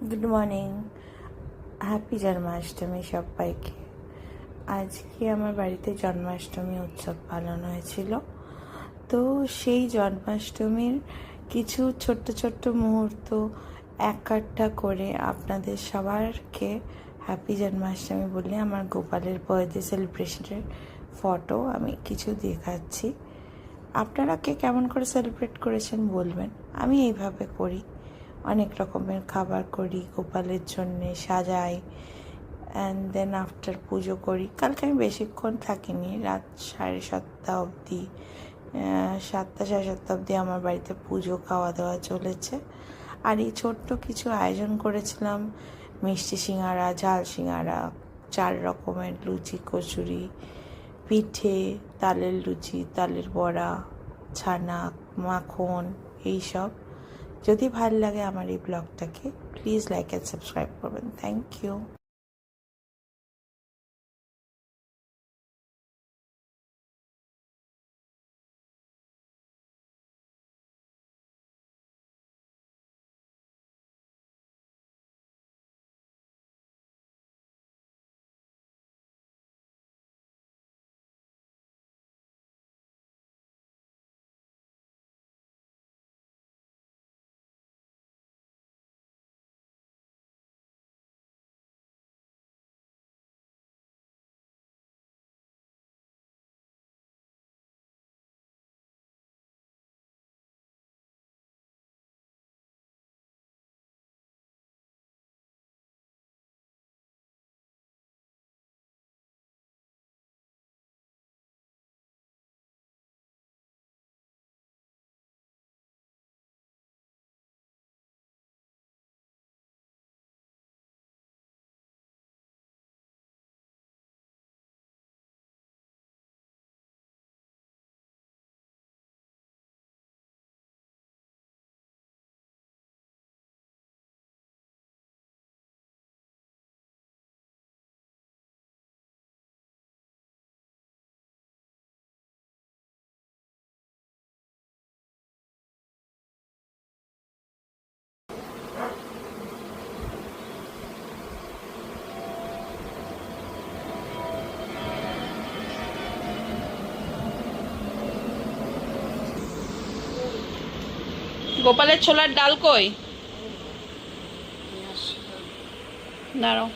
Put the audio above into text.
Good morning, happy Janmashtami সবাইকে। আজকে আমার বাড়িতে জন্মাষ্টমী উৎসব পালন হয়েছিল। তো সেই জন্মাষ্টমীর কিছু ছোট্ট ছোট্ট মুহূর্ত একটা করে আপনাদের সবারকে হ্যাপি জন্মাষ্টমী বলে আমার গোপালের বার্থডে সেলিব্রেশনের ফটো আমি কিছু দেখাচ্ছি। আপনারা কে কেমন করে সেলিব্রেট করেছেন বলবেন। আমি এইভাবে করি, অনেক রকমের খাবার করি, গোপালের জন্যে সাজাই, অ্যান্ড দেন আফটার পুজো করি। কালকে আমি বেশিক্ষণ থাকিনি, রাত 7:30 অবধি, 7টা 7:30 অবধি আমার বাড়িতে পুজো খাওয়া দাওয়া চলেছে। আর এই ছোট্ট কিছু আয়োজন করেছিলাম, মিষ্টি সিঙ্গারা, ঝাল সিঙ্গারা, 4 রকমের লুচি, কচুরি, পিঠে, তালের লুচি, তালের বড়া, ছানা, মাখন, এইসব। যদি ভালো লাগে আমার এই ব্লগটাকে, প্লিজ লাইক অ্যান্ড সাবস্ক্রাইব করবেন। Thank you. গোপালের ছোলার ডাল কই? দাঁড়াও।